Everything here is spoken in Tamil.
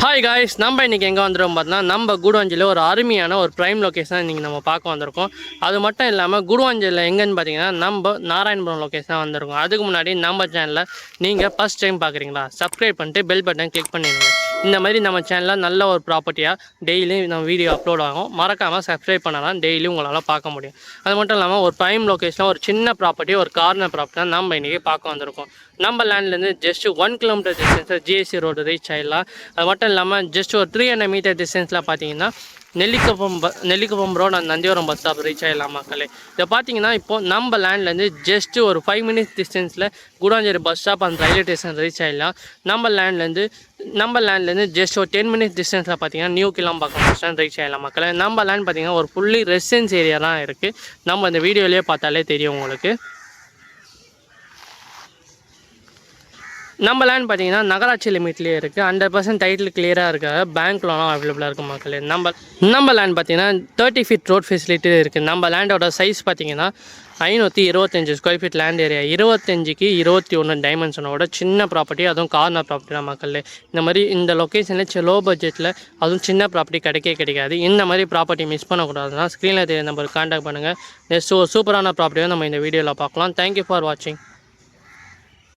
ஹாய் காய்ஸ், நம்ம இன்றைக்கி எங்கே வந்துடும் பார்த்தோன்னா நம்ம கூடுவாஞ்சலில் ஒரு அருமையான ஒரு ப்ரைம் லொக்கேஷன் இன்றைக்கி நம்ம பார்க்க வந்திருக்கோம். அது மட்டும் இல்லாமல் கூடுவாஞ்சலில் எங்கேன்னு பார்த்தீங்கன்னா நம்ம நாராயணபுரம் லொக்கேஷன் வந்திருக்கோம். அதுக்கு முன்னாடி நம்ம சேனலில் நீங்கள் ஃபஸ்ட் டைம் பார்க்குறீங்களா, சப்ஸ்கிரைப் பண்ணிட்டு பெல் பட்டன் கிளிக் பண்ணிடுங்க. இந்த மாதிரி நம்ம சேனலில் நல்ல ஒரு ப்ராப்பர்ட்டியாக டெய்லியும் நம்ம வீடியோ அப்லோட் ஆகும். மறக்காமல் சப்ஸ்கிரைப் பண்ணலாம், டெய்லி உங்களால் பார்க்க முடியும். அது மட்டும் இல்லாமல் ஒரு ப்ரைம் லொக்கேஷனில் ஒரு சின்ன ப்ராப்பர்ட்டி, ஒரு கார்னர் ப்ராப்பர்ட்டி தான் நம்ம இன்றைக்கி பார்க்க வந்திருக்கோம். நம்ம லேண்ட்லேருந்து ஜஸ்ட் 1 கிலோமீட்டர் டிஸ்டன்ஸில் ஜிஎஸ்சி ரோடு ரீச் ஆகிடலாம். அது மட்டும் இல்லாமல் ஜஸ்ட் ஒரு 300 மீட்டர் டிஸ்டன்ஸில் பார்த்தீங்கன்னா நெல்லிக்குப்பம் ரோடு அந்த நந்திவரம் பஸ் ஸ்டாப் ரீச் ஆகிடலாம் மக்களே. இதை பார்த்தீங்கன்னா இப்போது நம்ம லேண்ட்லேருந்து ஜஸ்ட் ஒரு 5 மினிட்ஸ் டிஸ்டன்ஸில் கூடாஞ்சேரி பஸ் ஸ்டாப் அந்த ரயில்வே ஸ்டேஷன் ரீச் ஆகிடலாம். நம்ம லேண்ட்லேருந்து ஜஸ்ட் ஒரு 10 மினிட்ஸ் டிஸ்டன்ஸில் பார்த்தீங்கன்னா new Kilambakkam bus stand reach ஆகிடலாம் மக்களே. நம்ம லேண்ட் பார்த்தீங்கன்னா ஒரு ஃபுல்லி ரெசிடென்ஸ் ஏரியா தான் இருக்குது. நம்ம இந்த வீடியோலேயே பார்த்தாலே தெரியும் உங்களுக்கு. நம்ம லேண்ட் பார்த்தீங்கன்னா நகராட்சி லிமிட்லேயே இருக்குது. 100% டைட்டில் கிளியராக இருக்க பேங்க் லோனும் அவைலபிளாக இருக்குது மக்களே. நம்ம லேண்ட் பார்த்தீங்கன்னா 30 ஃபீட் ரோட் ஃபெசிலிட்டி இருக்குது. நம்ம லேண்டோட சைஸ் பார்த்தீங்கன்னா 525 ஸ்கொயர் ஃபீட் லேண்ட் ஏரியா, 25க்கு 21 டைமென்ஷனோட சின்ன ப்ராப்பர்ட்டி, அதுவும் கார்னர் ப்ராப்பர்ட்டி தான் மக்களே. இந்த மாதிரி இந்த லொக்கேஷனில் லோ பட்ஜெட்டில் அதுவும் சின்ன ப்ராப்பர்ட்டி கிடைக்காது. இந்த மாதிரி ப்ராப்பர்ட்டி மிஸ் பண்ணக்கூடாதுன்னா ஸ்க்ரீனில் தெரிய நம்பருக்கு கான்டாக்ட் பண்ணுங்கள். நெக்ஸ்ட் ஒரு சூப்பரான ப்ராப்பர்ட்டியை நம்ம இந்த வீடியோவில் பார்க்கலாம். தேங்க்யூ ஃபார் வாட்சிங்.